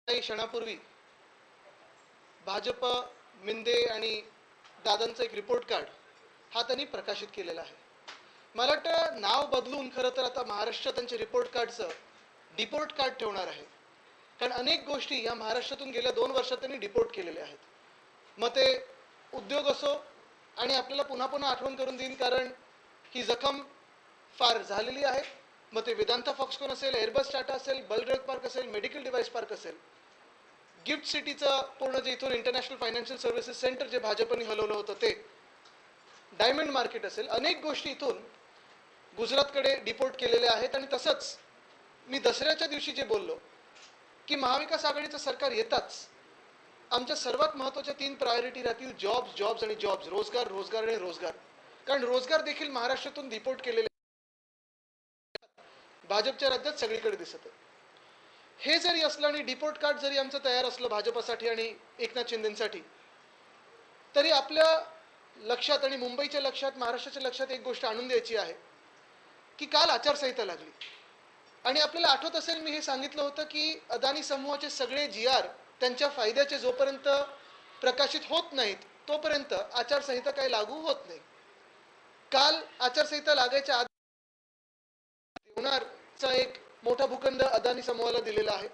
काही क्षणापूर्वी भाजप मिंदे आणि दादांचा एक रिपोर्ट कार्ड हा त्यांनी प्रकाशित केलेला आहे. मला वाटतं नाव बदलून खरं तर आता महाराष्ट्र त्यांच्या रिपोर्ट कार्डचं डिपोर्ट कार्ड ठेवणार आहे. कारण अनेक गोष्टी या महाराष्ट्रातून गेल्या 2 वर्षात त्यांनी डिपोर्ट केलेल्या आहेत. मग ते उद्योग असो, आणि आपल्याला पुन्हा पुन्हा आठवण करून देईन कारण ही जखम फार झालेली आहे. मग ते वेदांता फॉक्सकॉन असेल, एअरबस टाटा असेल, बलड्रग पार्क असेल, मेडिकल डिव्हाइस पार्क असेल, गिफ्ट सिटीचं पूर्ण जे इथून इंटरनॅशनल फायनान्शियल सर्व्हिसेस सेंटर जे भाजपने हलवलं होतं ते, डायमंड मार्केट असेल, अनेक गोष्टी इथून गुजरातकडे डिपोर्ट केलेल्या आहेत. आणि तसंच मी दसऱ्याच्या दिवशी जे बोललो की महाविकास आघाडीचं सरकार येताच आमच्या सर्वात महत्त्वाच्या 3 प्रायोरिटी राहतील जॉब्स, जॉब्स आणि जॉब्स, रोजगार, रोजगार आणि रोजगार. कारण रोजगार देखील महाराष्ट्रातून डिपोर्ट केलेले भाजपच्या राज्यात सगळीकडे दिसत आहे. हे जरी असलं आणि डिपोर्ट कार्ड जरी आमचं तयार असलं भाजपसाठी आणि एकनाथ शिंदेसाठी, तरी आपल्या लक्षात आणि मुंबईच्या लक्षात, महाराष्ट्राच्या लक्षात एक गोष्ट आणून द्यायची आहे की काल आचारसंहिता लागली आणि आपल्याला आठवत असेल मी हे सांगितलं होतं की अदानी समूहाचे सगळे GR त्यांच्या फायद्याचे जोपर्यंत प्रकाशित होत नाहीत तोपर्यंत आचारसंहिता काही लागू होत नाही. काल आचारसंहिता लागायच्या आधी देवनारचा एक मोठा भूखंड अदानी समूहाला दिलेला आहे.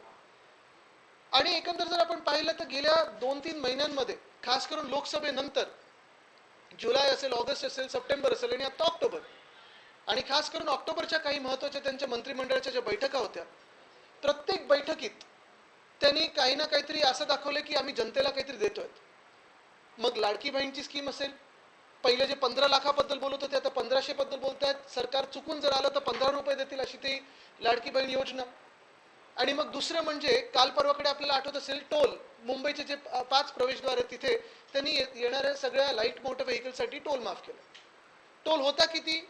आणि एकंदर जर आपण पाहिलं तर गेल्या 2-3 महिन्यांमध्ये, खास करून लोकसभेनंतर, जुलै असेल, ऑगस्ट असेल, सप्टेंबर असेल आणि आता ऑक्टोबर, आणि खास करून ऑक्टोबरच्या काही महत्त्वाच्या त्यांच्या मंत्रिमंडळाच्या ज्या बैठका होत्या, प्रत्येक बैठकीत त्यांनी काही ना काहीतरी असं दाखवलं की आम्ही जनतेला काहीतरी देतोय. मग लाडकी बहीणची स्कीम असेल, पहिले जे 15 लाखाबद्दल बोलत होते आता 1500 बद्दल बोलतायत. सरकार चुकून जर आलं तर 15 रुपये देतील अशी ती लाडकी बहीण योजना. आणि मग दुसरं म्हणजे काल परवाकडे आपल्याला आठवत असेल टोल, मुंबईचे जे 5 प्रवेशद्वार आहेत तिथे त्यांनी येणाऱ्या सगळ्या लाईट मोटर व्हेकलसाठी टोल माफ केलं. टोल होता किती?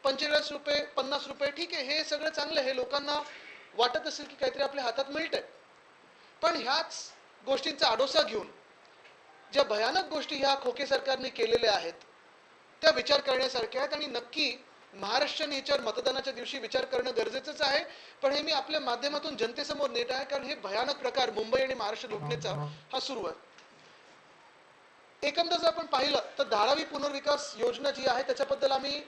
45 रुपये, 50 रुपये. ठीक आहे, हे सगळं चांगलं आहे, लोकांना वाटत असेल की काहीतरी आपल्या हातात मिळतंय. पण ह्याच गोष्टींचा आडोसा घेऊन ज्या भयानक गोष्टी ह्या खोके सरकारने केलेल्या आहेत त्या विचार करण्यासारख्या आहेत. आणि नक्की महाराष्ट्राने याच्यावर मतदानाच्या दिवशी विचार करणं गरजेचंच आहे. पण हे मी आपल्या माध्यमातून जनतेसमोर नेत आहे कारण हे भयानक प्रकार मुंबई आणि महाराष्ट्र लुटण्याचा हा सुरू आहे. एकंदर जर आपण पाहिलं तर धारावी पुनर्विकास योजना जी आहे त्याच्याबद्दल आम्ही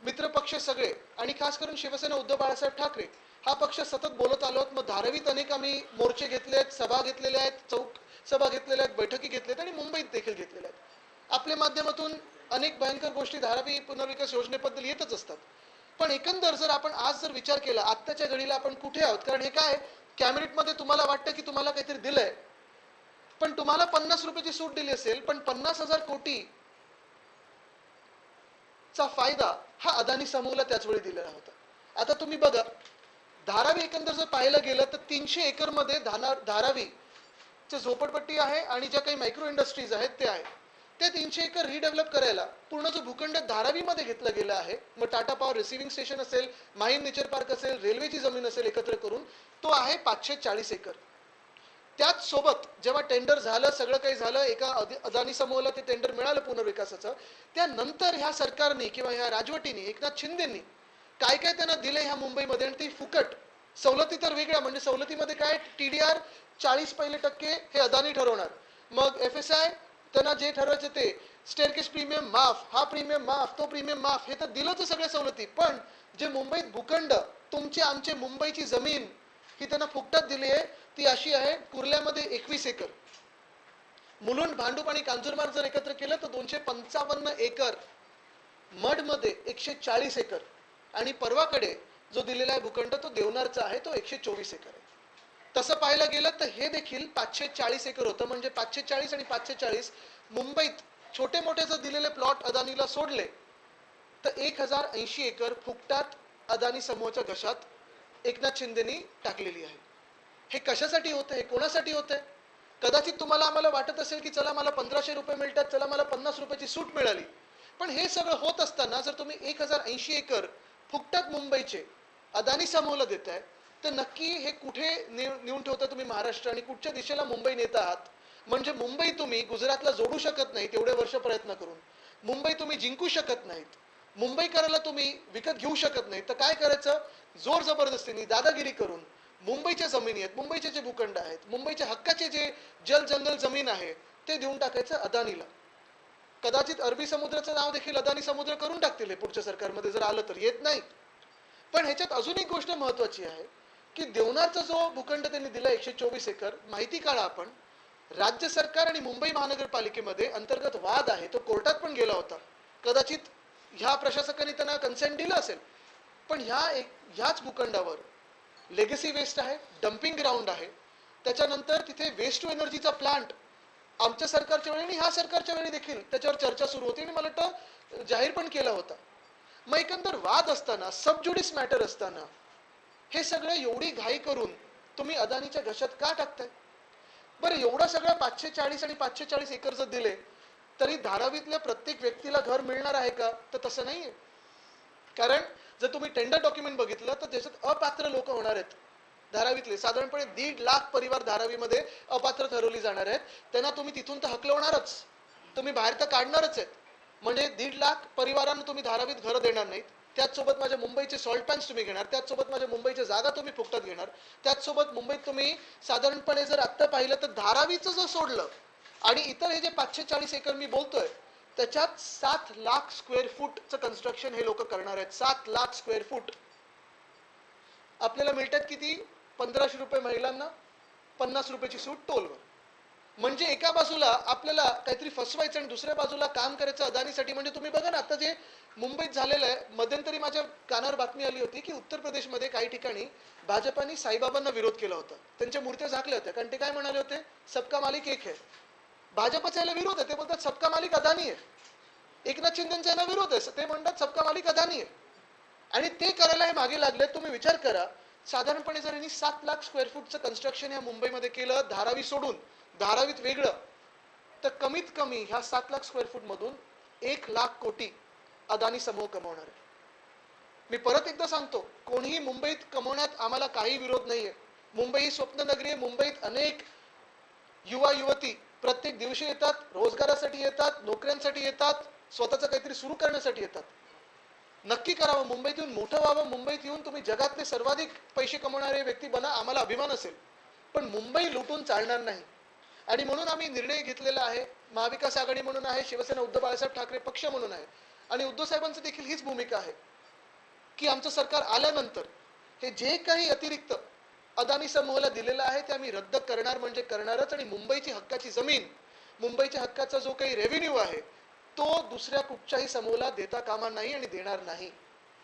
मित्रपक्ष सगळे आणि खास करून शिवसेना उद्धव बाळासाहेब ठाकरे हा पक्ष सतत बोलत आलो आहोत. मग धारावीत अनेक आम्ही मोर्चे घेतले आहेत, सभा घेतलेल्या आहेत, चौक सभा घेतलेल्या आहेत, बैठकी घेतल्या आहेत आणि मुंबईत देखील घेतलेल्या आहेत. आपल्या माध्यमातून अनेक भयंकर गोष्टी धारावी पुनर्विकास योजनेबद्दल येतच असतात. पण एकंदर जर आपण आज जर विचार केला आत्ताच्या घडीला आपण कुठे आहोत, कारण हे काय कॅबिनेटमध्ये तुम्हाला वाटतं की तुम्हाला काहीतरी दिलंय, पण तुम्हाला 50 रुपयाची सूट दिली असेल, पण 50,000 कोटी चा फायदा हा अदानी समूहाला त्याच वेळी दिलेला होता. आता तुम्ही बघा, धारावी एकंदर जर पाहायला गेलं तर 300 एकर मध्ये धारावीचे झोपडपट्टी आहे आणि ज्या काही मायक्रो इंडस्ट्रीज आहेत ते आहे. ते 300 एकर रिडेव्हलप करायला पूर्ण जो भूखंड धारावीमध्ये घेतला गेला आहे, मग टाटा पॉवर रिसिव्हिंग स्टेशन असेल, माहीम नेचर पार्क असेल, रेल्वेची जमीन असेल, एकत्र करून तो आहे 540 एकर. त्याच सोबत जेव्हा टेंडर झालं, सगळं काही झालं, एका अदानी समूहाला ते टेंडर मिळालं पुनर्विकासाचं, त्यानंतर ह्या सरकारने किंवा ह्या राजवटीने, एकनाथ शिंदेंनी काय काय त्यांना दिले ह्या मुंबईमध्ये, आणि ती फुकट. सवलती तर वेगळ्या, म्हणजे सवलतीमध्ये काय TDR 40% हे अदानी ठरवणार, मग FSI त्यांना जे ठरवायचं ते, स्टेअरकेस प्रीमियम माफ, हा प्रीमियम माफ, तो प्रीमियम माफ, हे तर दिलंच सगळ्या सवलती. पण जे मुंबईत भूखंड, तुमचे आमचे मुंबईची जमीन ही त्यांना फुकटात दिली आहे. ती अशी आहे, कुर्ल्यामध्ये 21 एकर, मुलुंड, भांडूप आणि कांजूरमार्ग जर एकत्र केलं तर 255 एकर, मडमध्ये 140 एकर, आणि परवाकडे जो दिलेला आहे भूखंड तो देवनारचा आहे, तो 124 एकर आहे. तसं पाहायला गेलं तर हे देखील 540 एकर होतं. म्हणजे 540 आणि 540 मुंबईत छोटे मोठे जर दिलेले प्लॉट अदानीला सोडले तर 1080 एकर फुकटात अदानी समूहाच्या घशात एकनाथ शिंदेनी टाकलेली आहे. हे कशासाठी होतं, हे कोणासाठी होतंय? कदाचित तुम्हाला आम्हाला वाटत असेल की चला मला 1500 रुपये मिळतात, चला मला 50 रुपयाची सूट मिळाली. पण हे सगळं होत असताना जर तुम्ही 1080 एकर फुकटात मुंबईचे अदानी समूहाला देताय तर नक्की हे कुठे नेऊन ठेवता तुम्ही महाराष्ट्र, आणि कुठच्या दिशेला मुंबई नेत आहात? म्हणजे मुंबई तुम्ही गुजरातला जोडू शकत नाही एवढे वर्ष प्रयत्न करून, मुंबई तुम्ही जिंकू शकत नाहीत, मुंबईकराला तुम्ही विकत घेऊ शकत नाही, तर काय करायचं? जोर जबरदस्तीने दादागिरी करून मुंबईच्या जमिनी आहेत, मुंबईचे जे भूखंड आहेत, मुंबईच्या हक्काचे जे जल जंगल जमीन आहे ते देऊन टाकायचं अदानीला. कदाचित अरबी समुद्राचं नाव देखील अदानी समुद्र करून टाकतील हे पुढच्या सरकारमध्ये जर आलं तर, येत नाही. पण ह्याच्यात अजून एक गोष्ट महत्वाची आहे की देवनारचा जो भूखंड त्यांनी दिला 124 एकर, माहिती काढा आपण, राज्य सरकार आणि मुंबई महानगरपालिकेमध्ये अंतर्गत वाद आहे, तो कोर्टात पण गेला होता. कदाचित ह्या प्रशासकाने त्यांना कन्सेंट दिलं असेल, पण ह्याच भूखंडावर लेगसी वेस्ट आहे, डम्पिंग ग्राउंड आहे, त्याच्यानंतर तिथे वेस्ट टू एनर्जीचा प्लांट आमच्या सरकारच्या वेळी आणि ह्या सरकारच्या वेळी देखील त्याच्यावर चर्चा सुरू होती आणि मला वाटतं जाहीर पण केला होता. मग एकंदर वाद असताना, सबज्युडिस मॅटर असताना हे सगळं एवढी घाई करून तुम्ही अदानीच्या घशात का टाकताय? बरं, एवढं सगळं 540 आणि 540 एकर जर दिले तरी धारावीतल्या प्रत्येक व्यक्तीला घर मिळणार आहे का? तर तसं नाहीये. कारण जर तुम्ही टेंडर डॉक्युमेंट बघितलं तर त्याच्यात अपात्र लोक होणार आहेत. धारावीतले साधारणपणे 1.5 लाख परिवार धारावीमध्ये अपात्र ठरवली जाणार आहेत. त्यांना तुम्ही तिथून तर हकलवणारच, तुम्ही बाहेर तर काढणारच आहेत. म्हणजे 1.5 लाख परिवारांना तुम्ही धारावीत घरं देणार नाहीत. त्याचसोबत माझ्या मुंबईचे सॉल्ट पॅन्स तुम्ही घेणार, त्याचसोबत माझ्या मुंबईच्या जागा तुम्ही फुकटात घेणार, त्याचसोबत मुंबईत तुम्ही साधारणपणे जर आत्ता पाहिलं तर धारावीचं जर सोडलं आणि इतर हे जे 540 एकर मी बोलतोय त्याच्यात 7 लाख स्क्वेअर फूटचं कन्स्ट्रक्शन हे लोक करणार आहेत. 7 लाख स्क्वेअर फूट. आपल्याला मिळतात किती? 1500 रुपये महिलांना, 50 रुपयाची सूट टोलवर. म्हणजे एका बाजूला आपल्याला काहीतरी फसवायचं आणि दुसऱ्या बाजूला काम करायचं अदानीसाठी. म्हणजे तुम्ही बघा ना आता जे मुंबईत झालेलं आहे, मध्यंतरी माझ्या कानावर बातमी आली होती की उत्तर प्रदेशमध्ये काही ठिकाणी भाजपाने साईबाबांना विरोध केला होता, त्यांच्या मूर्त्या झाकल्या होत्या, कारण ते काय म्हणाले होते, सबका मालिक एक है. भाजपचा याला विरोध आहे, ते बोलतात सबका मालिक अदानी आहे. एकनाथ शिंदेचा याला विरोध आहे, ते म्हणतात सबका मालिक अदानी आहे. आणि ते करायला हे मागे लागले. तुम्ही विचार करा, साधारणपणे जर यांनी 7 लाख स्क्वेअर फूटचं कन्स्ट्रक्शन या मुंबईमध्ये केलं, धारावी सोडून, धारावीत वेगळं, तर कमीत कमी ह्या 7 लाख स्क्वेअर फूट मधून 1 लाख कोटी अदानी समूह कमवणार आहे. मी परत एकदा सांगतो, कोणीही मुंबईत कमवण्यात आम्हाला काही विरोध नाहीये. मुंबई ही स्वप्ननगरी आहे. मुंबईत अनेक युवा युवती प्रत्येक दिवशी येतात, रोजगारासाठी येतात, नोकऱ्यांसाठी येतात, स्वतःचं काहीतरी सुरू करण्यासाठी येतात. नक्की करावं, मुंबईत येऊन मोठं व्हावं, मुंबईत येऊन तुम्ही जगातले सर्वाधिक पैसे कमवणारे व्यक्ती बना, आम्हाला अभिमान असेल. पण मुंबई लुटून चालणार नाही. आणि म्हणून आम्ही निर्णय घेतलेला आहे, महाविकास आघाडी म्हणून आहे, शिवसेना उद्धव बाळासाहेब ठाकरे पक्ष म्हणून आहे, आणि उद्धव साहेबांचं देखील हीच भूमिका आहे की आमचं सरकार आल्यानंतर हे जे काही अतिरिक्त अदानी समूहाला दिलेलं आहे ते आम्ही रद्द करणार म्हणजे करणारच. आणि मुंबईची हक्काची जमीन, मुंबईच्या हक्काचा जो काही रेव्हेन्यू आहे तो दुसऱ्या कुठच्याही समूहाला देता कामा नाही आणि देणार नाही.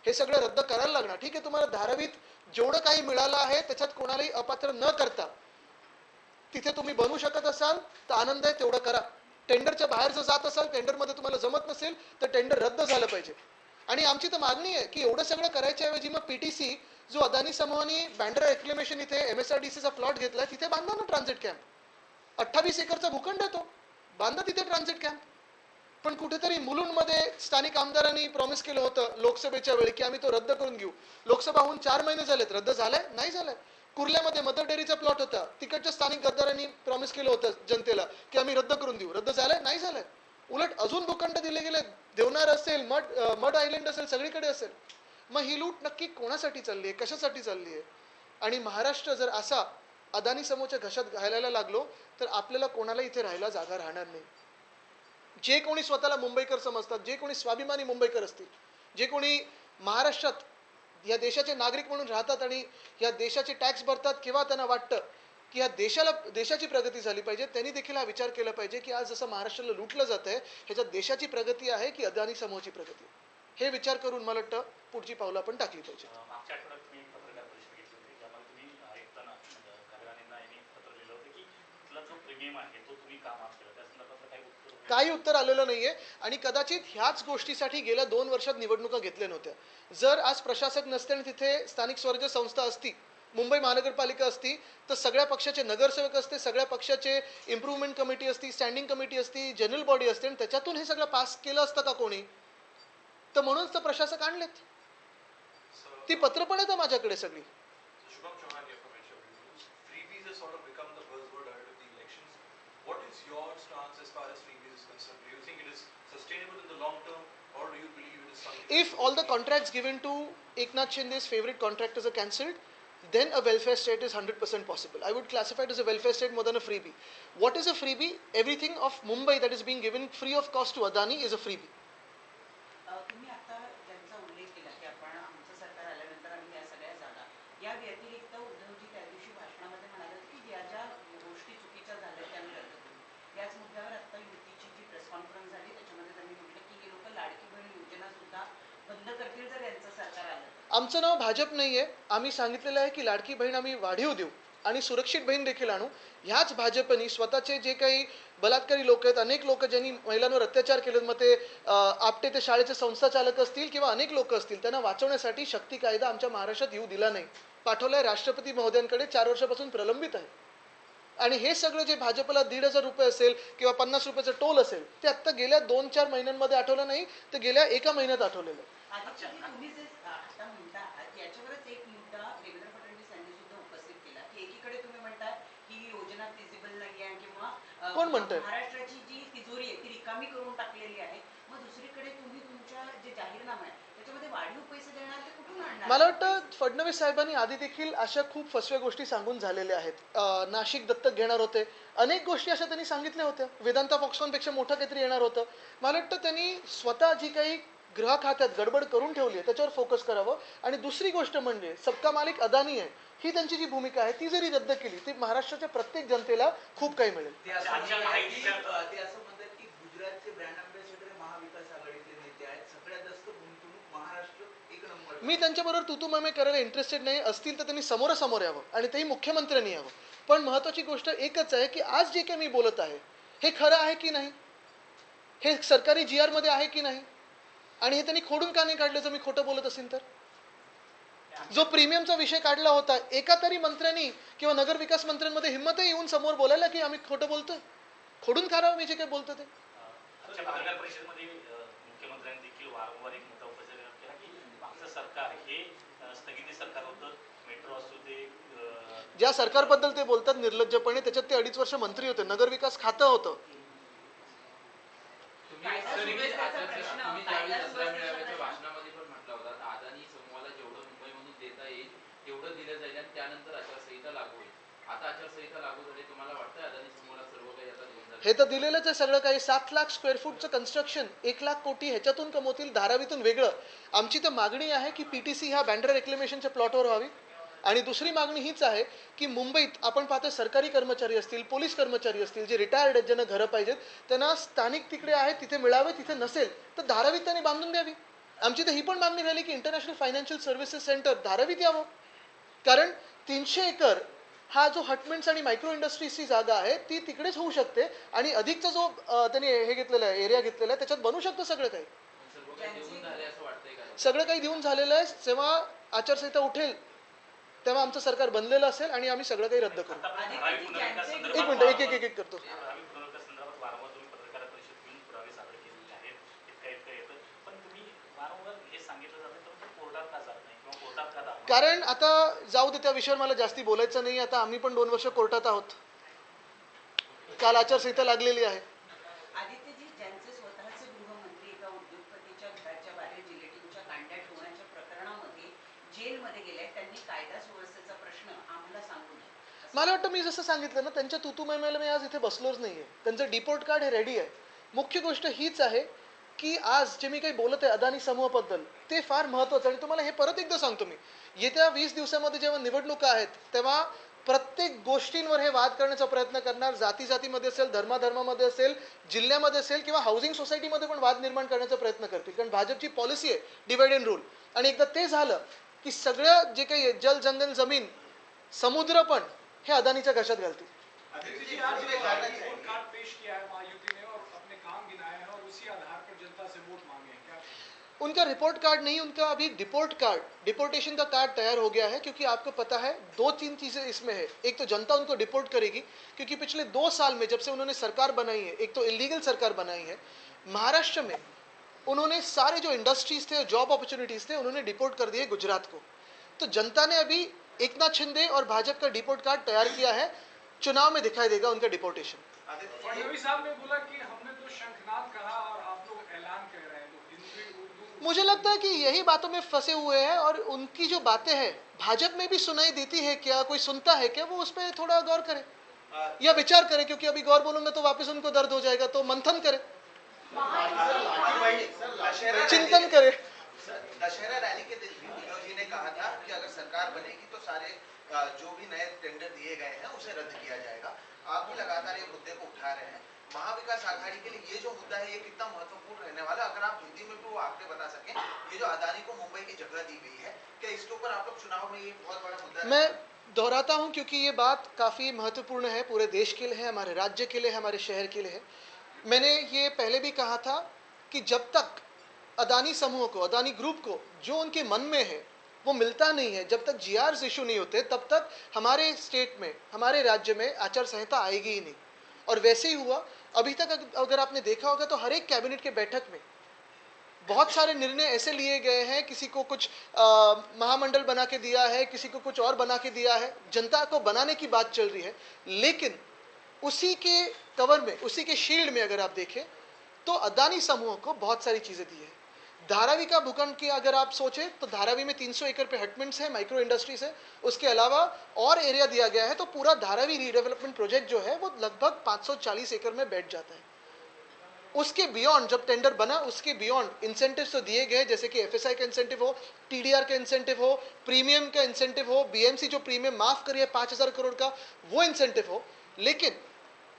हे सगळं रद्द करायला लागणार. ठीक आहे, तुम्हाला धारावीत जेवढं काही मिळालं आहे त्याच्यात कोणालाही अपात्र न करता तिथे तुम्ही बनवू शकत असाल तर आनंद आहे, तेवढं करा. टेंडरच्या बाहेर जर जात असाल, टेंडरमध्ये तुम्हाला जमत नसेल तर टेंडर रद्द झालं पाहिजे. आणि आमची तर मागणी आहे की एवढं सगळं करायच्या ऐवजी मग पीटीसी जो अदानी समूहाने बँड्रा एक्लेमेशन इथे MSRDCचा प्लॉट घेतला, तिथे बांधा ना ट्रान्झिट कॅम्प. 28 एकरचा भूखंड आहे तो, बांधा तिथे ट्रान्झिट कॅम्प. पण कुठेतरी मुलुंडमध्ये स्थानिक आमदारांनी प्रॉमिस केलं होतं लोकसभेच्या वेळी की आम्ही तो रद्द करून घेऊ. लोकसभा होऊन 4 महिने झालेत, रद्द झालाय? नाही झालाय. कुर्ल्यामध्ये मदर डेअरीचा प्लॉट होता, तिकडच्या स्थानिक गद्दारांनी प्रॉमिस केलं होतं जनतेला की आम्ही रद्द करून देऊ, रद्द झालाय? नाही झालाय. उलट अजून भूखंड दिले गेले, देवनार असेल, मड आयलंड असेल, सगळीकडे असेल. मग ही लूट नक्की कोणासाठी चालली आहे, कशासाठी चालली आहे? आणि महाराष्ट्र जर असा अदानी समूहाच्या घशात घालायला लागलो तर आपल्याला कोणाला इथे राहायला जागा राहणार नाही. जे कोणी स्वतःला मुंबईकर समजतात, जे कोणी स्वाभिमानी मुंबईकर असतील, जे कोणी महाराष्ट्रात या देशाचे नागरिक म्हणून राहतात आणि या देशाचे टॅक्स भरतात, किंवा त्यांना वाटतं की या देशाची प्रगती झाली पाहिजे, त्यांनी देखील हा विचार केला पाहिजे की आज जसं महाराष्ट्राला लुटलं जात आहे, ह्याच्यात देशाची प्रगती आहे की अदानी समूहाची प्रगती, हे विचार करून मला वाटतं पुढची पावलं आपण टाकली पाहिजे. मागच्या आठवड्यात तुम्ही पत्रकार परिषद घेतली होती, त्यामध्ये तुम्ही आयुक्तांना कार्यालयांना यांनी पत्र लिहिलं होतं की तिथला जो प्रीमियम आहे तो तुम्ही का माफ केला, त्या संदर्भातलं काही उत्तर आलेलं नाहीये. आणि कदाचित ह्याच गोष्टीसाठी गेल्या 2 वर्षात निवडणुका घेतल्या नव्हत्या. जर आज प्रशासक नसते आणि तिथे स्थानिक स्वराज्य संस्था असती, मुंबई महानगरपालिका असती, तर सगळ्या पक्षाचे नगरसेवक असते, सगळ्या पक्षाचे इम्प्रूव्हमेंट कमिटी असती, स्टँडिंग कमिटी असती, जनरल बॉडी असते, आणि त्याच्यातून हे सगळं पास केलं असतं का कोणी? तर म्हणूनच तर प्रशासक आणलेत. ती पत्र पण येतं माझ्याकडे सगळी. If all the contracts given to Eknath Shinde's favorite contractors are cancelled, then a welfare state is 100% possible. I would classify it as a welfare state more than a freebie. What is a freebie? Everything of Mumbai that is being given free of cost to Adani is a freebie. तुम्ही आता ज्यांचा उल्लेख केला की आपण आमचं सरकार आल्यानंतर आम्ही या सगळ्या जागा, या व्यतिरिक्त उद्धवजी त्या दिवशी भाषणामध्ये म्हणाले की ज्या ज्या गोष्टी चुकीच्या झाल्या त्या आम्ही रद्द करू. याच मुद्द्यावर आता युतीची जी प्रेस कॉन्फरन्स झाली त्याच्यामध्ये त्यांनी म्हटलं की हे लोक लाडकी बहीण योजना सुद्धा बंद करतील जर यांचं सरकार आलं. आमचं नाव भाजप नाहीये. आम्ही सांगितलेलं आहे की लाडकी बहीण आम्ही वाढीव देऊ आणि सुरक्षित बहीण देखील आणू. ह्याच भाजपनी स्वतःचे जे काही बलात्कारी लोक आहेत, अनेक लोक ज्यांनी महिलांवर अत्याचार केले, मग ते आपटे ते शाळेचे संस्थाचालक असतील किंवा अनेक लोक असतील, त्यांना वाचवण्यासाठी शक्ती कायदा आमच्या महाराष्ट्रात येऊ दिला नाही. पाठवलाय राष्ट्रपती महोदयांकडे, 4 वर्षापासून प्रलंबित आहे. आणि हे सगळं जे भाजपला 1,500 रुपये असेल किंवा 50 रुपयाचं टोल असेल ते आत्ता गेल्या 2-4 महिन्यांमध्ये आठवलं नाही, तर गेल्या 1 महिन्यात आठवलेलं आहे. आदित्यजी, तुम्ही जे आता म्हणता आहात याच्यावरच एक मुद्दा देवेंद्र फडणवीस यांनी सुद्धा उपस्थित केला की एकीकडे तुम्ही म्हणता की ही योजना फिजिबल नाही आहे किंवा कोण म्हणतंय? महाराष्ट्राची जी तिजोरी आहे ती रिकामी करून टाकलेली आहे. मग दुसरीकडे तुम्ही तुमच्या जे जाहीरनामा आहे त्याच्यामध्ये वाढीव पैसे देणार ते कुठून आणणार? मला वाटतं फडणवीस साहेबांनी आधी देखील अशा खूप फसव्या गोष्टी सांगून झालेल्या आहेत. नाशिक दत्तक घेणार होते, अनेक गोष्टी अशा त्यांनी सांगितल्या होत्या. वेदांता फॉक्सकॉनपेक्षा मोठं काहीतरी येणार होतं. मला वाटतं त्यांनी स्वतः जी काही गृह खात्यात गडबड करून ठेवली आहे त्याच्यावर फोकस करावं. आणि दुसरी गोष्ट म्हणजे सबका मालिक अदानी आहे, ही त्यांची जी भूमिका आहे ती जरी रद्द केली ती महाराष्ट्राच्या प्रत्येक जनतेला खूप काही मिळेल. ते असं म्हणतात की गुजरातचे ब्रँड अँबॅसेडर महाविकास आघाडीतले नेते आहेत, सगळ्यात जास्त गुंतवणूक महाराष्ट्र 1 नंबर. मी त्यांच्याबरोबर तुतुममे करायला इंटरेस्टेड नाही. असतील तर त्यांनी समोरासमोर यावं आणि तेही मुख्यमंत्र्यांनी यावं. पण महत्त्वाची गोष्ट एकच आहे की आज जे काही मी बोलत आहे हे खरं आहे की नाही, हे सरकारी GR मध्ये आहे की नाही, आणि हे त्यांनी खोडून का नाही काढलं जर मी खोटं बोलत असेल तर. जो प्रीमियमचा विषय काढला होता, एका तरी मंत्र्यांनी किंवा नगरविकास मंत्र्यांमध्ये हिंमतही येऊन समोर बोलायला की आम्ही खोटं बोलतोय. खोडून काढावं मी जे काही बोलतो ते. पत्रकार परिषदेमध्ये मुख्यमंत्र्यांनी देखील वारंवार एक मुद्दा उपस्थित केला की मागचं सरकार हे स्थगिती सरकार होतं. मेट्रो असू दे, ज्या सरकारबद्दल ते बोलतात निर्लज्जपणे, त्याच्यात ते 2.5 वर्ष मंत्री होते, नगरविकास खातं होतं. भाषणामध्ये पण म्हटलं होतं अदानी समूहाला जेवढं मुंबईमधून देता येईल तेवढं दिलं जाईल आणि त्यानंतर आचारसंहिता लागू होईल. आता आचारसंहिता लागू झाली, तुम्हाला वाटतं अदानी समूहाला सर्व काही आता देऊन जाईल? हे तर दिलेलंच आहे सगळं काही. 7 लाख स्क्वेअर फूटचं कन्स्ट्रक्शन, 1 लाख कोटी ह्याच्यातून कमवतील, धारावीतून वेगळं. आमची तर मागणी आहे की PTC ह्या बँड्रा रेक्लेमेशनच्या प्लॉटवर व्हावी. आणि दुसरी मागणी हीच आहे की मुंबईत आपण पाहतो सरकारी कर्मचारी असतील, पोलीस कर्मचारी असतील, जे रिटायर्ड आहेत, ज्यांना घरं पाहिजेत, त्यांना स्थानिक तिकडे आहेत तिथे मिळावे. तिथे नसेल तर धारावीत त्यांनी बांधून द्यावी. आमची तर ही पण मागणी राहिली की इंटरनॅशनल फायनान्शियल सर्व्हिसेस सेंटर धारावीत यावं. कारण 300 एकर हा जो हटमेंट्स आणि मायक्रो इंडस्ट्रीजची जागा आहे ती तिकडेच होऊ शकते आणि अधिकचा जो त्यांनी हे घेतलेला आहे, एरिया घेतलेला आहे, त्याच्यात बनू शकतं सगळं काही. सर्व काही देऊन झाले असं वाटतंय का? सगळं काही देऊन झालेलं आहे. जेव्हा आचारसंहिता उठेल तेव्हा आमचं सरकार बनलेलं असेल आणि आम्ही सगळं काही रद्द करू. धारावी पुनर्विकास एक संदर्भात मिनिट, एक करतो. धारावी पुनर्विकास संदर्भात वारंवार तुम्ही पत्रकार परिषद घेऊन पुरावे सादर केलेले आहेत. इतकं येतं, पण तुम्ही वारंवार हे सांगितलं जातं तर कोर्टात का जात नाही किंवा कोर्टात का दाखवा? कारण आता जाऊ दे, त्या विषयावर मला जास्ती बोलायचं नाही. आता आम्ही पण 2 वर्ष कोर्टात आहोत. काल आचारसंहिता लागलेली आहे. आदित्यजी, ज्यांचे स्वतःचे गृहमंत्री एका उद्योगपतीच्या घराच्या बाहेर जिलेटिनच्या कांड्या ठेवण्याच्या प्रकरणामध्ये जेलमध्ये गेले, त्यांनी कायदा सुव्यवस्थेचा प्रश्न आम्हाला सांगू नये. मला वाटतं मी जसं सांगितलं ना, त्यांच्या तुतुमैमेला मी आज इथे बसलोच नाहीये. त्यांचं डिपोर्ट कार्ड हे रेडी आहे. मुख्य गोष्ट हीच आहे की आज जे मी काही बोलत आहे अदानी समूहाबद्दल ते फार महत्त्वाचं. आणि तुम्हाला हे परत एकदा सांगतो मी, येत्या 20 दिवसामध्ये जेव्हा निवडणुका आहेत तेव्हा प्रत्येक गोष्टींवर हे वाद करण्याचा प्रयत्न करणार. जातीमध्ये असेल, धर्मामध्ये असेल, जिल्ह्यामध्ये असेल किंवा हाऊसिंग सोसायटीमध्ये पण वाद निर्माण करण्याचा प्रयत्न करतील. कारण भाजपची पॉलिसी आहे डिवाइड अँड रूल. आणि एकदा ते झालं की सगळं जे काही जल, जंगल, जमीन, समुद्र पण हे अदानीच्या घशात घालतील. आदित्य जी, आज रिपोर्ट कार्ड पेश किया है महायुति ने और अपने काम गिनाए हैं और उसी आधार पर जनता से वोट मांगे हैं, क्या? उनका रिपोर्ट कार्ड नहीं, उनका अभी डिपोर्टेशन का कार्ड तैयार हो गया है. क्योंकि आपको पता है 2-3 चीज़ें इसमें है. एक तो जनता उनको डिपोर्ट करेगी क्योंकि पिछले 2 साल में जब से उन्होंने सरकार बनाई है, एक तो इलीगल सरकार बनाई है. महाराष्ट्र में उन्होंने सारे जो इंडस्ट्रीज थे, जॉब अपॉर्चुनिटीज थे, उन्होंने डिपोर्ट कर दिए गुजरात को. तो जनता ने अभी एकनाथ शिंदे और भाजपा का डिपोर्ट कार्ड तैयार किया है. चुनाव में दिखाई देगा उनका डिपोर्टेशन. फडणवीस साहब ने बोला कि हमने तो शंखनाद कहा और आप लोग ऐलान कह रहे हैं. तो हिंदी, उर्दू मुझे लगता है कि यही बातों में फंसे हुए हैं और उनकी जो बातें हैं भाजपा में भी सुनाई देती है क्या, कोई सुनता है क्या, वो उस पर थोड़ा गौर करे या विचार करे, क्योंकि अभी गौर बोलूंगा तो वापस उनको दर्द हो जाएगा, तो मंथन करे, चिंतन करे। दशहरा रैली के दिन विनोद जी ने कहा था कि अगर सरकार बनेगी तो सारे जो भी नए टेंडर दिए गए हैं उसे रद्द किया जाएगा। आप भी लगातार ये मुद्दे को उठा रहे हैं। महाविकास आघाड़ी के लिए ये जो मुद्दा है ये कितना महत्वपूर्ण रहने वाला, अगर आप हिंदी में भी वो आंकड़े बता सकें। ये जो अदानी को मुंबई की जगह दी गई है, क्या इसके ऊपर आप लोग चुनाव में ये बहुत बड़ा मुद्दा मैं दोहराता हूं क्योंकि ये बात काफी महत्वपूर्ण है, पूरे देश के लिए है, हमारे राज्य के लिए, हमारे शहर के लिए है। मैंने ये पहले भी कहा था कि जब तक अदानी समूह को, अदानी ग्रुप को जो उनके मन में है वो मिलता नहीं है, जब तक जीआरस इशू नहीं होते तब तक हमारे स्टेट में, हमारे राज्य में आचार संहिता आएगी ही नहीं। और वैसे ही हुआ। अभी तक अगर आपने देखा होगा तो हर एक कैबिनेट के बैठक में बहुत सारे निर्णय ऐसे लिए गए हैं, किसी को कुछ महामंडल बना के दिया है, किसी को कुछ और बना के दिया है, जनता को बनाने की बात चल रही है, लेकिन उसी के कवर में, उसी के शील्ड में अगर आप देखें तो अदानी समूह को बहुत सारी चीजें दी है। धारावी का भूखंड की अगर आप सोचें तो धारावी में 300 एकड़ पे हटमेंट्स है, माइक्रो इंडस्ट्रीज है, उसके अलावा और एरिया दिया गया है, तो पूरा धारावी रीडेवलपमेंट प्रोजेक्ट जो है वो लगभग 540 एकड़ में बैठ जाता है। उसके बियॉन्ड जब टेंडर बना, उसके बियॉन्ड इंसेंटिव्स तो दिए गए, जैसे कि एफएसआई का इंसेंटिव हो, टीडीआर का इंसेंटिव हो, प्रीमियम का इंसेंटिव हो, बीएमसी जो प्रीमियम माफ करिए 5000 करोड़ का वो इंसेंटिव हो। लेकिन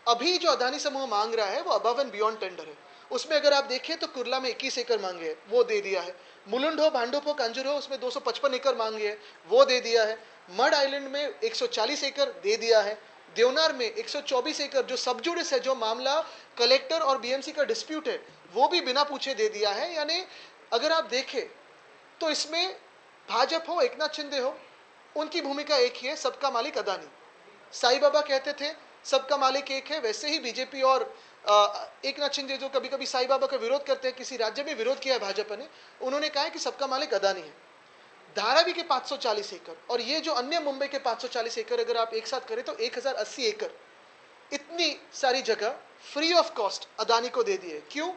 अभी जो अदानी समूह मांग रहा है वो अबव एंड बियॉन्ड टेंडर है। उसमें अगर आप देखें तो कुर्ला में 21 एकड़ मांगे हैं, वो दे दिया है। मुलुंड हो, भांडुप हो, कांजूर हो, उसमें 255 एकड़ मांगे हैं, वो दे दिया है। मड आइलैंड में 140 एकड़ दे दिया है। देवनार में 124 एकड़ जो सबजुडिस है, जो मामला कलेक्टर और बीएमसी का डिस्प्यूट है, वो भी बिना पूछे दे दिया है। यानी अगर आप देखें तो इसमें भाजपा हो, एकनाथ शिंदे हो, उनकी भूमिका एक ही है, सबका मालिक अदानी। साईं बाबा कहते थे सबका मालिक एक है, वैसे ही बीजेपी और एकनाथ शिंदे जो कभी कभी साईं बाबा का विरोध करते हैं, किसी राज्य में विरोध किया है भाजपा ने, उन्होंने कहा है कि सबका मालिक अदानी है। धारावी के 540 एकड़ और ये जो अन्य मुंबई के 540 एकड़ अगर आप एक साथ करें तो 1080 एकड़, इतनी सारी जगह फ्री ऑफ कॉस्ट अदानी को दे दिए। क्यों?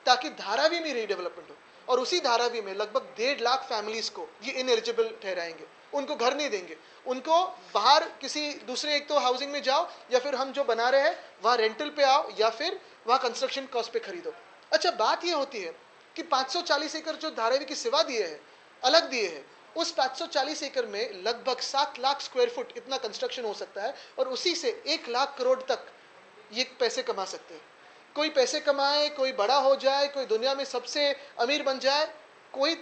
ताकि धारावी में रीडेवलपमेंट हो, और उसी धारावी में लगभग 1.5 लाख फैमिलीज को ये इनएलिजिबल ठहराएंगे, उनको घर नहीं देंगे, उनको बाहर किसी दूसरे, एक तो हाउसिंग में जाओ या फिर हम जो बना रहे हैं वहाँ रेंटल पे आओ या फिर वहाँ कंस्ट्रक्शन कॉस्ट पे खरीदो। अच्छा, बात ये होती है कि 540 एकड़ जो धारावी की सेवा दिए हैं, अलग दिए हैं, उस 540 एकड़ में लगभग 7 लाख स्क्वायर फुट इतना कंस्ट्रक्शन हो सकता है और उसी से 1 लाख करोड़ तक ये पैसे कमा सकते हैं। कोई पैसे कमाए, कोई बड़ा हो जाए, कोई दुनिया में सबसे अमीर बन जाए, कोई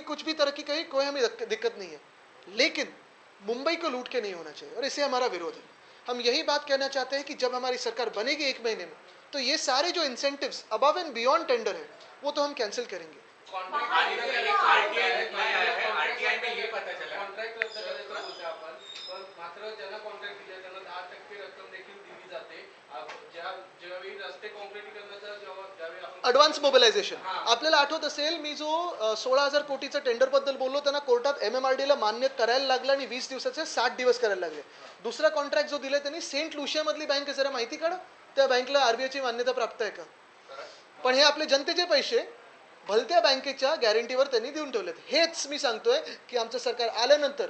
कुछ भी तरक्की करे, कोई हमें दिक्कत नहीं है, लेकिन मुंबई को लूट के नहीं होना चाहिए, और इसे हमारा विरोध है। हम यही बात कहना चाहते हैं कि जब हमारी सरकार बनेगी 1 महीने में, तो ये सारे जो incentives above end beyond tender है वो तो हम कैंसिल करेंगे। आरटीआय में ये पता चला कॉन्ट्रॅक्ट रद्द करायचं बोलते आपण, पण मात्र ज्यांना कॉन्ट्रॅक्ट दिले त्यांना 10% रक्कम देखील दिली जाते। ज्यावेळी रस्ते काँक्रिटीकरणाचा ज्यावेळी आपण ॲडव्हान्स मोबिलायझेशन, आपल्याला आठवत असेल मी जो 16,000 कोटीचा टेंडर बद्दल बोललो, त्यांना कोर्टात एमएमआरडीला मान्य करायला लागलं आणि 20 दिवसाचे 60 दिवस करायला लागले। दुसरा कॉन्ट्रॅक्ट जो दिलाय त्यांनी सेंट लुशिया मधली बँक आहे, जरा माहिती काढा त्या बँकला आरबीआयची मान्यता प्राप्त आहे का? पण हे आपले जनतेचे पैसे भलत्या बँकेच्या गॅरंटीवर त्यांनी देऊन ठेवलेत। हेच मी सांगतोय की आमचं सरकार आल्यानंतर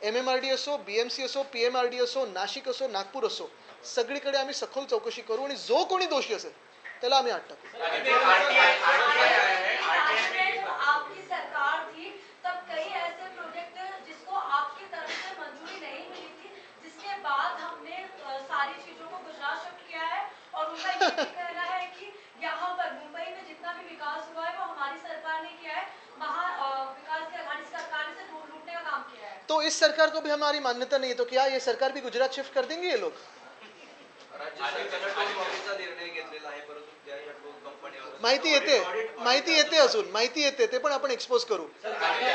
एमएमआरडी असो, बीएमसी असो, पीएमआरडी असो, नाशिक असो, नागपूर असो, सगळीकडे आम्ही सखोल चौकशी करू आणि जो कोणी दोषी असेल त्याला आम्ही आत टाकू। आपकी सरकार थी तब कई ऐसे प्रोजेक्ट जिसको आपकी तरफ से मंजूरी नहीं मिली थी, जिसके बाद हमने सारी चीजों को गुजरात शिफ्ट किया है, और उनका ये भी कहना है कि यहाँ पर मुंबई में जितना भी विकास हुआ है वो हमारी सरकार ने किया है, विकास की आघाड़ी सरकार से लूटने का काम किया है। तो इस सरकार को भी हमारी मान्यता नहीं है, तो क्या ये सरकार भी गुजरात शिफ्ट कर देंगे ये लोग? माहिती येते अजून माहिती येते, ते पण आपण एक्सपोज करू। जिसमें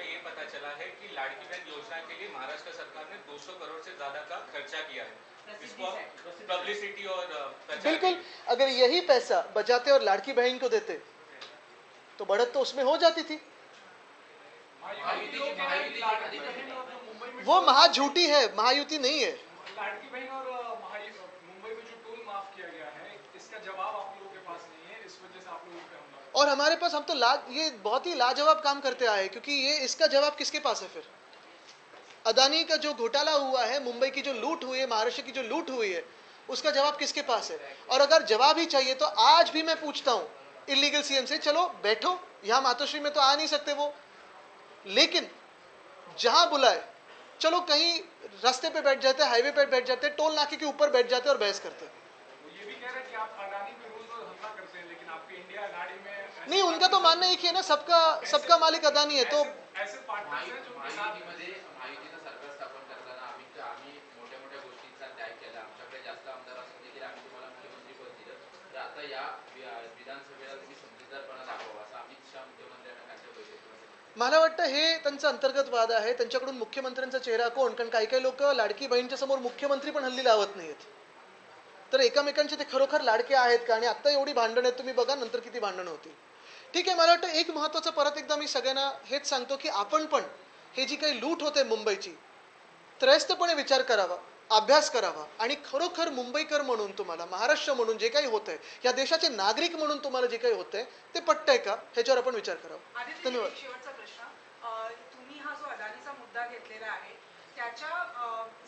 ये पता चला है कि लाड़की बहन योजना के लिए महाराष्ट्र सरकार ने 200 करोड़ से ज्यादा का खर्चा किया है। इसको पब्लिसिटी और बिल्कुल, अगर यही पैसा बचाते और लाड़की बहन को देते तो बढ़त तो उसमें हो जाती थी। वो महाझूठी है, महायुति नहीं है। लाड़की बहन और मुंबई में जो टोल माफ किया गया है, इसका जवाब आप लोगों के पास नहीं है, इस वजह से आप लोगों पे हमला और हमारे पास हम तो ये बहुत ही लाजवाब काम करते आए, क्योंकि ये इसका जवाब किसके पास है फिर? अदानी का जो घोटाला हुआ है, मुंबई की जो लूट हुई है, महाराष्ट्र की जो लूट हुई है, उसका जवाब किसके पास है? और अगर जवाब ही चाहिए तो आज भी मैं पूछता हूं इलीगल सीएम से, चलो बैठो, यहां मातोश्री में तो आ नहीं सकते वो, लेकिन जहां बुलाए चलो कहीं रास्ते पे बैठ जाते, हाईवे पे बैठ जाते, टोल नाके के ऊपर बैठ जाते और बहस करते। वो ये भी कह रहे हैं कि आप अडानी पे रोज रोज हमला करते हैं, लेकिन आपके इंडिया गाड़ी में नहीं, उनका तो मानना एक ही है ना, सबका मालिक अदानी है। तो ऐसे पार्टनर्स हैं जो उनके साथ महायुतीमध्ये महायुतीचं सरकार स्थापन करताना आम्ही मोठ्या मोठ्या गोष्टींचा त्याग केला, आमच्याकडे जास्त आमदार असून देखील आम्ही तुम्हाला मुख्यमंत्री पद दिलं, तर आता या विधानसभेला तुम्ही समजूतदारपणा दाखवा असं अमित शहा मुख्यमंत्र्यांना कालच्या बैठकीमध्ये सांगितलं. मला वाटतं हे त्यांचा अंतर्गत वाद आहे, त्यांच्याकडून मुख्यमंत्र्यांचा चेहरा कोण, कारण काही काही लोक लाडकी बहीणच्या समोर मुख्यमंत्री पण हल्ली लावत नाहीत, तर एकमेकांचे ते खरोखर लाडके आहेत का? आणि आता एवढी भांडण आहेत, तुम्ही बघा नंतर किती भांडणं होतील. ठीक आहे, मला वाटतं एक महत्त्वाचं परत एकदा मी सगळ्यांना हेच सांगतो की आपण पण हे जी काही लूट होते मुंबईची, त्रयस्थपणे विचार करावा, अभ्यास करावा, आणि खरोखर मुंबईकर म्हणून तुम्हाला, महाराष्ट्र म्हणून जे काही होतंय, या देशाचे नागरिक म्हणून तुम्हाला जे काही होतंय ते पटतंय का, ह्याच्यावर आपण विचार करावा. आदित्य, धन्यवाद. एक शेवटचा प्रश्न. तुम्ही हा जो अदानीचा मुद्दा घेतलेला आहे त्याच्या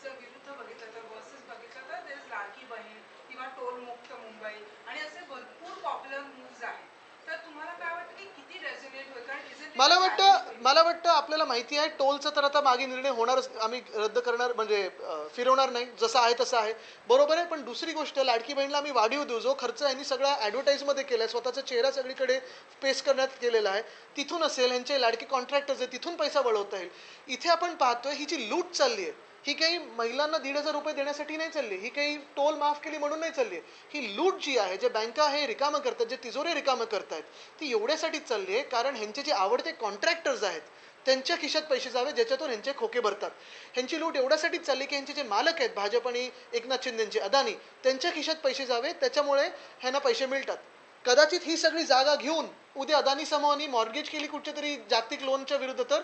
जर विरुद्ध बघितलं तर वर्सेस बघितलं तर देश लाडकी बहीण किंवा टोल मुक्त मुंबई आणि असे भरपूर पॉप्युलर मूव्ज आहेत, तर तुम्हाला काय वाटतं की किती रेझोनेट होईल? कारण isn't it मला वाटतं आपल्याला माहिती आहे टोलचा तर आता मागे निर्णय होणारच, आम्ही रद्द करणार म्हणजे फिरवणार नाही, जसं आहे तसं आहे, बरोबर आहे. पण दुसरी गोष्ट, लाडकी बहीणला आम्ही वाढीव देऊ, जो खर्च यांनी सगळा ॲडव्हर्टाईजमध्ये केला आहे, स्वतःचा चेहरा सगळीकडे पेश करण्यात केलेला आहे, तिथून असेल, यांचे लाडके कॉन्ट्रॅक्टर्स आहे, तिथून पैसा वळवता येईल. इथे आपण पाहतोय ही जी लूट चालली आहे, ही काही महिलांना 1,500 रुपये देण्यासाठी नाही चालली, ही काही टोल माफ केली म्हणून नाही चालली, ही लूट जी आहे, जे बँका हे रिकामं करतात, जे तिजोरे रिकामं करतायत, ती एवढ्यासाठीच चालली आहे कारण ह्यांचे जे आवडते कॉन्ट्रॅक्टर्स आहेत त्यांच्या खिशात पैसे जावे, ज्याच्यातून ह्यांचे खोके भरतात. ह्यांची लूट एवढ्यासाठीच चालली की ह्यांचे जे मालक आहेत, भाजप आणि एकनाथ शिंदेचे अदानी, त्यांच्या खिशात पैसे जावे, त्याच्यामुळे ह्यांना पैसे मिळतात. कदाचित ही सगळी जागा घेऊन उद्या अदानी समूहाने मॉर्गेज केली कुठच्या तरी जागतिक लोनच्या विरुद्ध, तर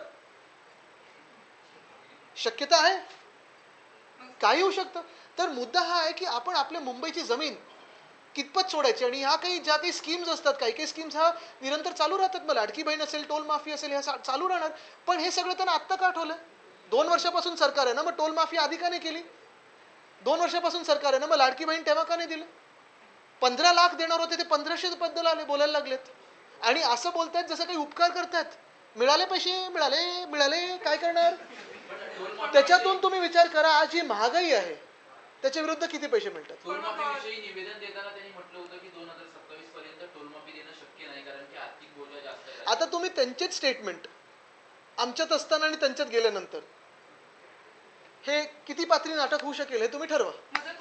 शक्यता आहे, काही होऊ शकतं. तर मुद्दा हा आहे की आपण आपल्या मुंबईची जमीन कितपत सोडायची, आणि ह्या काही ज्या काही स्कीम्स असतात, काही काही स्कीम्स ह्या निरंतर चालू राहतात. मग लाडकी बहीण असेल, टोल माफी असेल, ह्या चालू राहणार. पण हे सगळं त्यांना आत्ता का आठवलं? 2 वर्षापासून सरकार आहे ना, मग टोल माफी आधी का नाही केली? 2 वर्षापासून सरकार आहे ना, मग लाडकी बहीण तेव्हा का नाही दिलं? 15 लाख देणार होते ते 1500 बद्दल आले, बोलायला लागलेत, आणि असं बोलतायत जसं काही उपकार करतायत. मिळाले पैसे, मिळाले, काय करणार? त्याच्यातून तुम्ही विचार करा, आज ही महागाई आहे त्याच्या विरुद्ध किती पैसे मिळतात. टोलमाफीविषयी निवेदन देताना त्यांनी म्हटलं होतं की 2027 पर्यंत टोलमाफी देणं शक्य नाही कारण की आर्थिक बोजा जास्त आहे. आता तुम्ही त्यांचेच स्टेटमेंट आमच्यात असताना आणि त्यांच्यात गेल्यानंतर हे किती पात्री नाटक होऊ शकेल हे तुम्ही ठरवा. म्हणजे